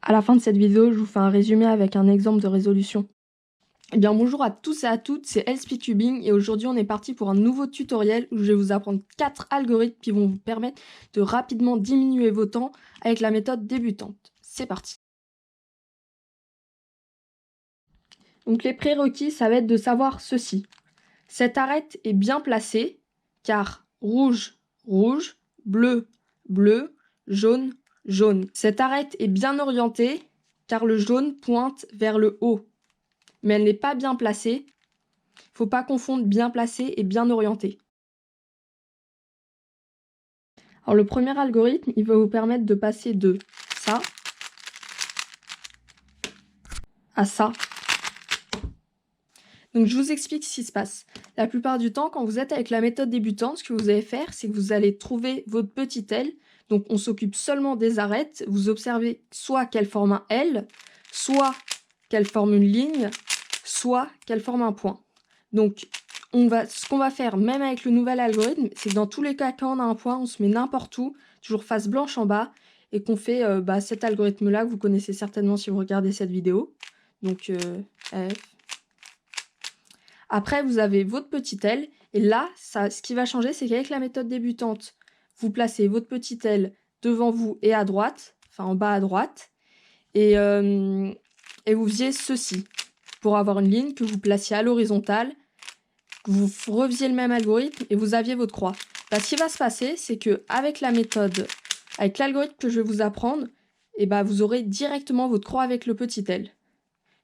À la fin de cette vidéo, je vous fais un résumé avec un exemple de résolution. Eh bien bonjour à tous et à toutes, c'est LSpeedCubing et aujourd'hui on est parti pour un nouveau tutoriel où je vais vous apprendre 4 algorithmes qui vont vous permettre de rapidement diminuer vos temps avec la méthode débutante. C'est parti. Donc les prérequis, ça va être de savoir ceci. Cette arête est bien placée car rouge, rouge, bleu, bleu, jaune, jaune. Cette arête est bien orientée car le jaune pointe vers le haut. Mais elle n'est pas bien placée. Faut pas confondre bien placé et bien orienté. Alors le premier algorithme, il va vous permettre de passer de ça à ça. Donc je vous explique ce qui se passe. La plupart du temps, quand vous êtes avec la méthode débutante, ce que vous allez faire, c'est que vous allez trouver votre petite aile. Donc on s'occupe seulement des arêtes. Vous observez soit qu'elle forme un L, soit qu'elle forme une ligne, soit qu'elle forme un point. Donc ce qu'on va faire, même avec le nouvel algorithme, c'est que dans tous les cas, quand on a un point, on se met n'importe où, toujours face blanche en bas, et qu'on fait cet algorithme-là, que vous connaissez certainement si vous regardez cette vidéo. Donc F. Après, vous avez votre petite aile, et là, ce qui va changer, c'est qu'avec la méthode débutante, vous placez votre petite aile devant vous et à droite, enfin en bas à droite, et vous faisiez ceci, pour avoir une ligne que vous placiez à l'horizontale, que vous refaisiez le même algorithme et vous aviez votre croix. Ce qui va se passer, c'est que avec la méthode, avec l'algorithme que je vais vous apprendre, vous aurez directement votre croix avec le petit L.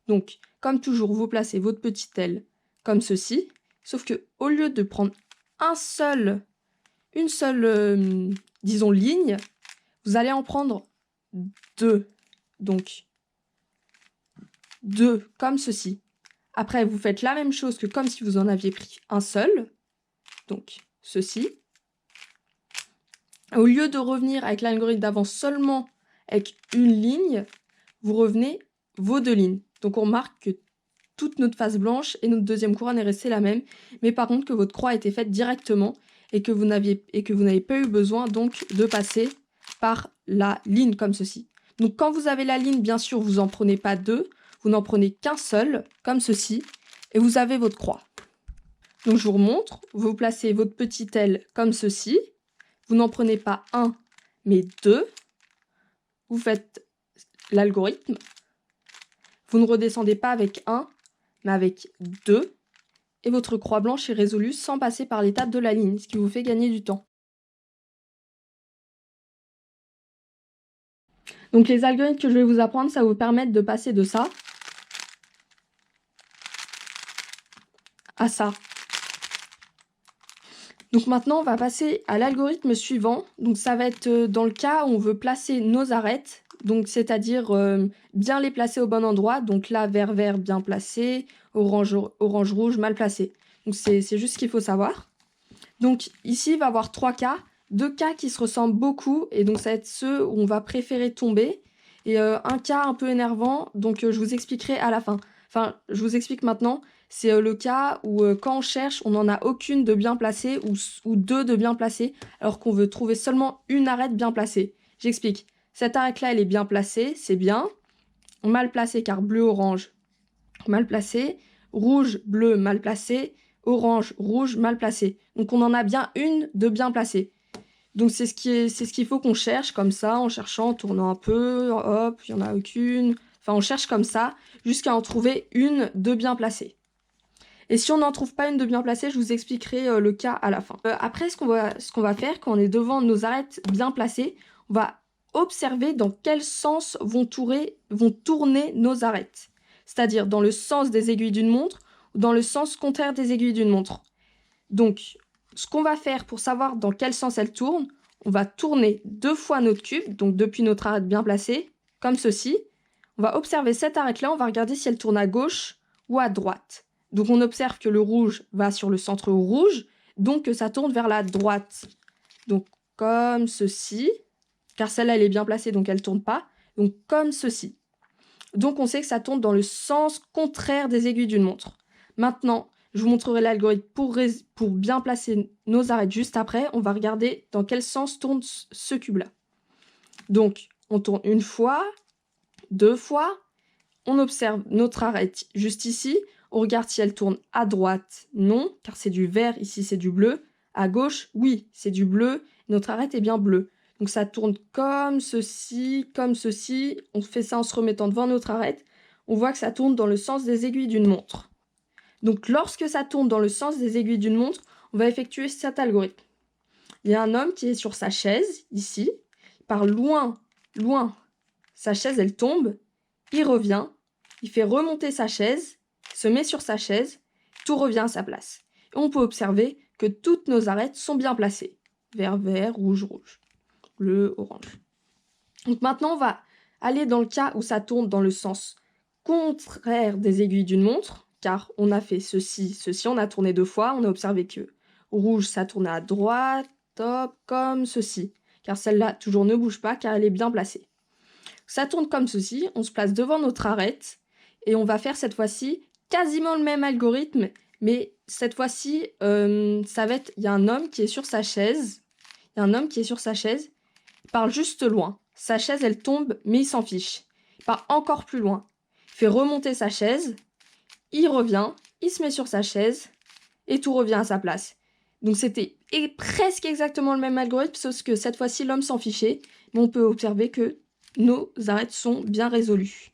Donc, comme toujours, vous placez votre petit L comme ceci, sauf que au lieu de prendre une seule, disons, ligne, vous allez en prendre deux. Donc, deux, comme ceci. Après, vous faites la même chose que comme si vous en aviez pris un seul. Donc, ceci. Au lieu de revenir avec l'algorithme d'avant seulement avec une ligne, vous revenez vos deux lignes. Donc, on remarque que toute notre face blanche et notre deuxième couronne est restée la même, mais par contre que votre croix a été faite directement et que vous n'avez pas eu besoin donc de passer par la ligne comme ceci. Donc, quand vous avez la ligne, bien sûr, vous n'en prenez pas deux, vous n'en prenez qu'un seul, comme ceci, et vous avez votre croix. Donc je vous remontre, vous placez votre petite aile comme ceci, vous n'en prenez pas un, mais deux, vous faites l'algorithme, vous ne redescendez pas avec un, mais avec deux, et votre croix blanche est résolue sans passer par l'étape de la ligne, ce qui vous fait gagner du temps. Donc les algorithmes que je vais vous apprendre, ça va vous permettre de passer de ça à ça. Donc maintenant, on va passer à l'algorithme suivant. Donc ça va être dans le cas où on veut placer nos arêtes, donc c'est-à-dire bien les placer au bon endroit. Donc là, vert, vert, bien placé, orange, orange, rouge, mal placé. Donc c'est juste ce qu'il faut savoir. Donc ici, il va y avoir trois cas. Deux cas qui se ressemblent beaucoup, et donc ça va être ceux où on va préférer tomber. Et un cas un peu énervant, donc je vous expliquerai à la fin. Enfin, je vous explique maintenant. C'est le cas où quand on cherche, on n'en a aucune de bien placée ou deux de bien placées, alors qu'on veut trouver seulement une arête bien placée. J'explique. Cette arête-là, elle est bien placée, c'est bien. Mal placée car bleu-orange, mal placé. Rouge, bleu, mal placé. Orange, rouge, mal placé. Donc on en a bien une de bien placée. Donc c'est ce qu'il faut qu'on cherche comme ça, en cherchant, en tournant un peu, hop, il n'y en a aucune. Enfin, on cherche comme ça, jusqu'à en trouver une de bien placée. Et si on n'en trouve pas une de bien placée, je vous expliquerai le cas à la fin. Après, ce qu'on va faire, quand on est devant nos arêtes bien placées, on va observer dans quel sens vont tourner nos arêtes. C'est-à-dire dans le sens des aiguilles d'une montre ou dans le sens contraire des aiguilles d'une montre. Donc, ce qu'on va faire pour savoir dans quel sens elle tourne, on va tourner deux fois notre cube, donc depuis notre arête bien placée, comme ceci. On va observer cette arête-là, on va regarder si elle tourne à gauche ou à droite. Donc on observe que le rouge va sur le centre rouge, donc que ça tourne vers la droite. Donc comme ceci, car celle-là elle est bien placée donc elle ne tourne pas, donc comme ceci. Donc on sait que ça tourne dans le sens contraire des aiguilles d'une montre. Maintenant, je vous montrerai l'algorithme pour bien placer nos arêtes juste après. On va regarder dans quel sens tourne ce cube-là. Donc on tourne une fois, 2 fois. On observe notre arête juste ici. On regarde si elle tourne à droite, non, car c'est du vert, ici c'est du bleu. À gauche, oui, c'est du bleu. Notre arête est bien bleue. Donc ça tourne comme ceci, comme ceci. On fait ça en se remettant devant notre arête. On voit que ça tourne dans le sens des aiguilles d'une montre. Donc lorsque ça tourne dans le sens des aiguilles d'une montre, on va effectuer cet algorithme. Il y a un homme qui est sur sa chaise, ici. Il part loin, loin. Sa chaise, elle tombe. Il revient. Il fait remonter sa chaise, se met sur sa chaise. Tout revient à sa place. Et on peut observer que toutes nos arêtes sont bien placées. Vert, vert, rouge, rouge. Bleu, orange. Donc maintenant, on va aller dans le cas où ça tourne dans le sens contraire des aiguilles d'une montre, car on a fait ceci, ceci, on a tourné 2 fois, on a observé que rouge, ça tourne à droite, top, comme ceci, car celle-là, toujours ne bouge pas, car elle est bien placée. Ça tourne comme ceci, on se place devant notre arête, et on va faire cette fois-ci quasiment le même algorithme, mais cette fois-ci, ça va être, il y a un homme qui est sur sa chaise, il parle juste loin. Sa chaise, elle tombe, mais il s'en fiche. Il part encore plus loin. Il fait remonter sa chaise. Il revient. Il se met sur sa chaise. Et tout revient à sa place. Donc c'était presque exactement le même algorithme, sauf que cette fois-ci, l'homme s'en fichait. Mais on peut observer que nos arêtes sont bien résolues.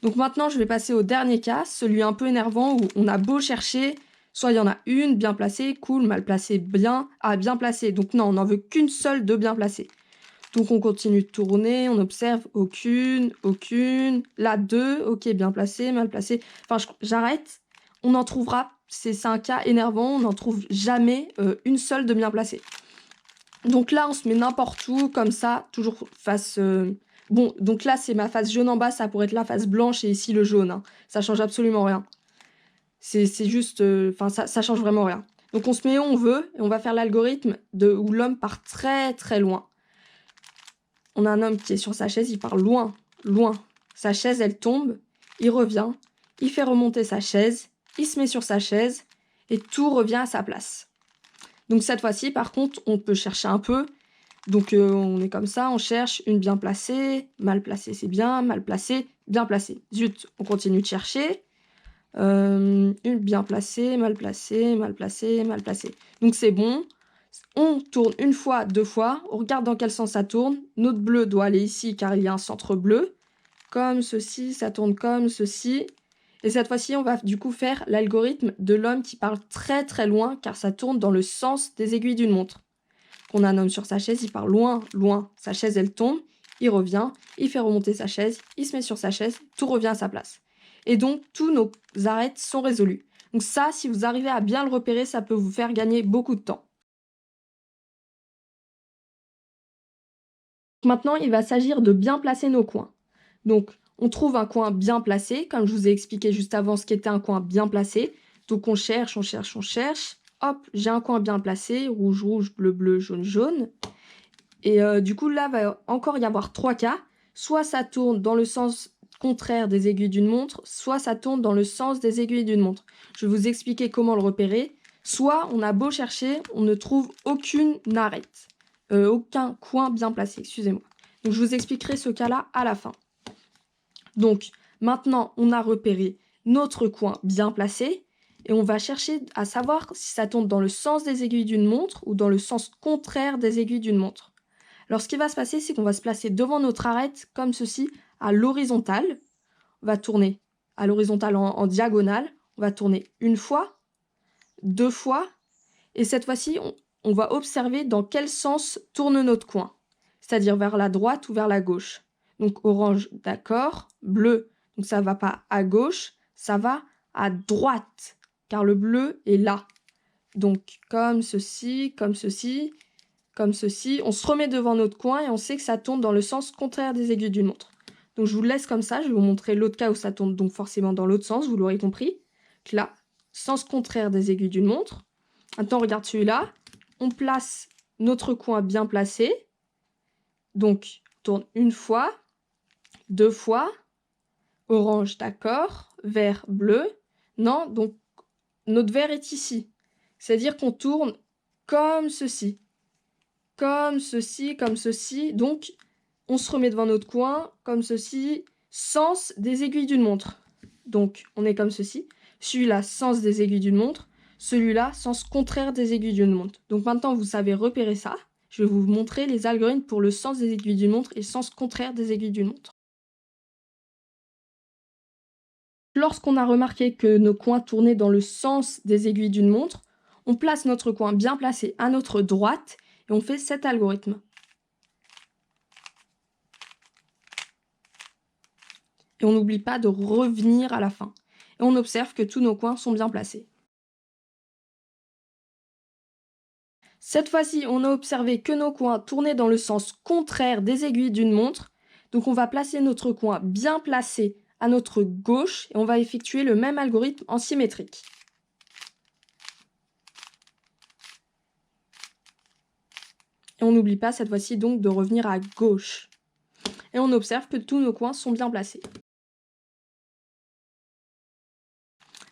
Donc maintenant, je vais passer au dernier cas, celui un peu énervant où on a beau chercher, soit il y en a une bien placée, cool, mal placée, bien, bien placée. Donc non, on n'en veut qu'une seule de bien placée. Donc on continue de tourner, on observe aucune, là 2, ok, bien placé, mal placé. Enfin, j'arrête, on en trouvera, c'est un cas énervant, on n'en trouve jamais une seule de bien placée. Donc là, on se met n'importe où, comme ça, toujours face... Bon, donc là, c'est ma face jaune en bas, ça pourrait être la face blanche et ici le jaune. Hein. Ça change absolument rien. C'est juste... Enfin, ça change vraiment rien. Donc on se met où on veut, et on va faire l'algorithme où l'homme part très très loin. On a un homme qui est sur sa chaise, il part loin, loin. Sa chaise, elle tombe, il revient, il fait remonter sa chaise, il se met sur sa chaise, et tout revient à sa place. Donc cette fois-ci, par contre, on peut chercher un peu. Donc on est comme ça, on cherche une bien placée, mal placée c'est bien, mal placée, bien placée. Zut, on continue de chercher. Une bien placée, mal placée, mal placée, mal placée. Donc c'est bon. On tourne une fois, 2 fois, on regarde dans quel sens ça tourne. Notre bleu doit aller ici car il y a un centre bleu. Comme ceci, ça tourne comme ceci. Et cette fois-ci, on va du coup faire l'algorithme de l'homme qui parle très très loin car ça tourne dans le sens des aiguilles d'une montre. On a un homme sur sa chaise, il part loin, loin. Sa chaise, elle tombe, il revient, il fait remonter sa chaise, il se met sur sa chaise, tout revient à sa place. Et donc, tous nos arêtes sont résolues. Donc ça, si vous arrivez à bien le repérer, ça peut vous faire gagner beaucoup de temps. Maintenant, il va s'agir de bien placer nos coins. Donc, on trouve un coin bien placé, comme je vous ai expliqué juste avant ce qu'était un coin bien placé. Donc, on cherche, on cherche, on cherche. Hop, j'ai un coin bien placé, rouge, rouge, bleu, bleu, jaune, jaune. Et du coup, là, va encore y avoir 3 cas. Soit ça tourne dans le sens contraire des aiguilles d'une montre, soit ça tourne dans le sens des aiguilles d'une montre. Je vais vous expliquer comment le repérer. Soit on a beau chercher, on ne trouve aucune arête. Aucun coin bien placé, excusez-moi. Donc je vous expliquerai ce cas-là à la fin. Donc maintenant, on a repéré notre coin bien placé et on va chercher à savoir si ça tourne dans le sens des aiguilles d'une montre ou dans le sens contraire des aiguilles d'une montre. Alors ce qui va se passer, c'est qu'on va se placer devant notre arête comme ceci, à l'horizontale. On va tourner à l'horizontale en diagonale. On va tourner une fois, 2 fois, et cette fois-ci, on va observer dans quel sens tourne notre coin, c'est-à-dire vers la droite ou vers la gauche. Donc orange, d'accord, bleu, donc ça va pas à gauche, ça va à droite, car le bleu est là. Donc comme ceci, comme ceci, comme ceci. On se remet devant notre coin et on sait que ça tourne dans le sens contraire des aiguilles d'une montre. Donc je vous laisse comme ça, je vais vous montrer l'autre cas où ça tourne donc forcément dans l'autre sens, vous l'aurez compris. Donc là, sens contraire des aiguilles d'une montre. Maintenant, on regarde celui-là. On place notre coin bien placé. Donc, on tourne une fois, 2 fois. Orange, d'accord. Vert, bleu. Non, donc notre vert est ici. C'est-à-dire qu'on tourne comme ceci. Comme ceci, comme ceci. Donc, on se remet devant notre coin, comme ceci. sens des aiguilles d'une montre. Donc, on est comme ceci. Celui-là, sens des aiguilles d'une montre. Celui-là, sens contraire des aiguilles d'une montre. Donc maintenant, vous savez repérer ça. Je vais vous montrer les algorithmes pour le sens des aiguilles d'une montre et le sens contraire des aiguilles d'une montre. Lorsqu'on a remarqué que nos coins tournaient dans le sens des aiguilles d'une montre, on place notre coin bien placé à notre droite et on fait cet algorithme. Et on n'oublie pas de revenir à la fin. Et on observe que tous nos coins sont bien placés. Cette fois-ci, on a observé que nos coins tournaient dans le sens contraire des aiguilles d'une montre. Donc on va placer notre coin bien placé à notre gauche et on va effectuer le même algorithme en symétrique. Et on n'oublie pas cette fois-ci donc de revenir à gauche. Et on observe que tous nos coins sont bien placés.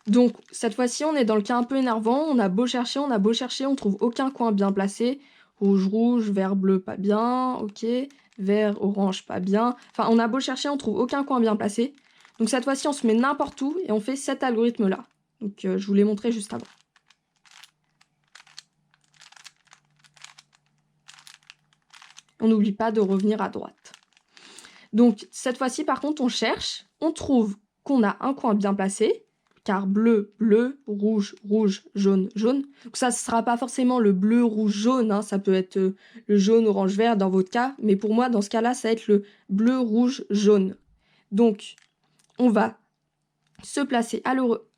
Donc cette fois-ci, on est dans le cas un peu énervant. On a beau chercher, on trouve aucun coin bien placé. Rouge, rouge, vert, bleu, pas bien, ok. Vert, orange, pas bien. Enfin, on a beau chercher, on trouve aucun coin bien placé. Donc cette fois-ci, on se met n'importe où et on fait cet algorithme-là. Donc je vous l'ai montré juste avant. On n'oublie pas de revenir à droite. Donc cette fois-ci, par contre, on cherche, on trouve qu'on a un coin bien placé, car bleu, bleu, rouge, rouge, jaune, jaune. Donc ça ne sera pas forcément le bleu, rouge, jaune, hein, ça peut être le jaune, orange, vert dans votre cas, mais pour moi, dans ce cas-là, ça va être le bleu, rouge, jaune. Donc, on va se placer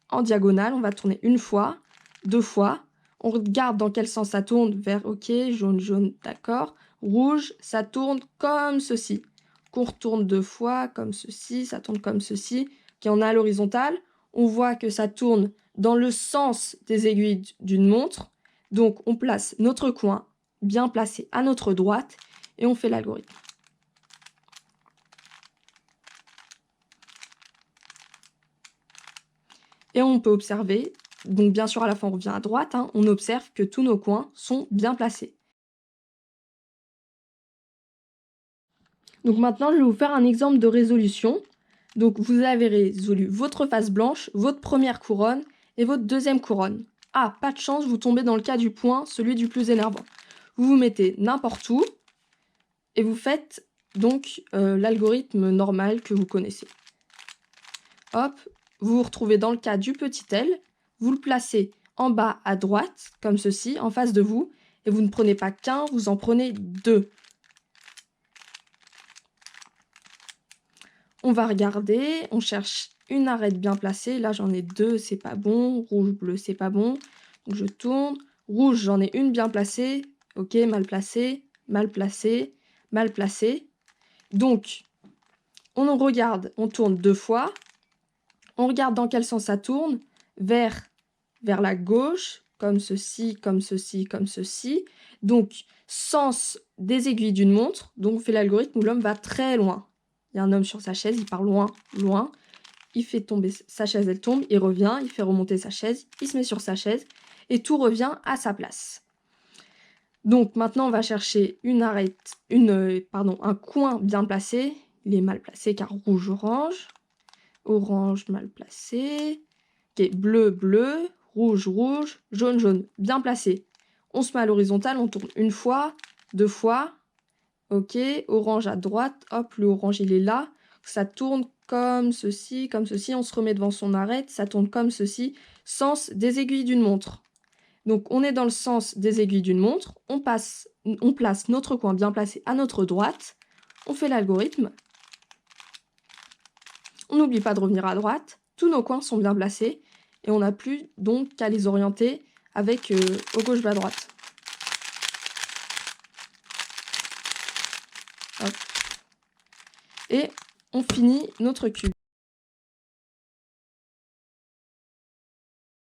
en diagonale, on va tourner une fois, deux fois, on regarde dans quel sens ça tourne, vert, ok, jaune, jaune, d'accord, rouge, ça tourne comme ceci. Qu'on retourne deux fois, comme ceci, ça tourne comme ceci, qui en a à l'horizontale, on voit que ça tourne dans le sens des aiguilles d'une montre, donc on place notre coin bien placé à notre droite et on fait l'algorithme. Et on peut observer, donc bien sûr à la fin on revient à droite, hein, on observe que tous nos coins sont bien placés. Donc maintenant je vais vous faire un exemple de résolution. Donc vous avez résolu votre face blanche, votre première couronne et votre deuxième couronne. Ah, pas de chance, vous tombez dans le cas du point, celui du plus énervant. Vous vous mettez n'importe où et vous faites donc l'algorithme normal que vous connaissez. Hop, vous vous retrouvez dans le cas du petit L, vous le placez en bas à droite, comme ceci, en face de vous, et vous ne prenez pas qu'un, vous en prenez deux. On va regarder, on cherche une arête bien placée, là j'en ai deux, c'est pas bon, rouge, bleu, c'est pas bon, donc je tourne, rouge, j'en ai une bien placée, ok, mal placée, mal placée, mal placée. Donc, on regarde, on tourne deux fois, on regarde dans quel sens ça tourne, vers la gauche, comme ceci, comme ceci, comme ceci. Donc, sens des aiguilles d'une montre. Donc, on fait l'algorithme où l'homme va très loin. Il y a un homme sur sa chaise, il part loin, loin. Il fait tomber sa chaise, elle tombe, il revient, il fait remonter sa chaise, il se met sur sa chaise et tout revient à sa place. Donc, maintenant, on va chercher un coin bien placé. Il est mal placé car rouge, orange. Orange, mal placé. Ok, bleu, bleu. Rouge, rouge, jaune, jaune, bien placé. On se met à l'horizontale, on tourne une fois, deux fois. Ok, orange à droite, hop, le orange il est là. Ça tourne comme ceci, on se remet devant son arête, ça tourne comme ceci. Sens des aiguilles d'une montre. Donc on est dans le sens des aiguilles d'une montre, on place notre coin bien placé à notre droite, on fait l'algorithme. On n'oublie pas de revenir à droite, tous nos coins sont bien placés. Et on n'a plus donc qu'à les orienter avec au gauche ou à droite. Hop. Et on finit notre cube.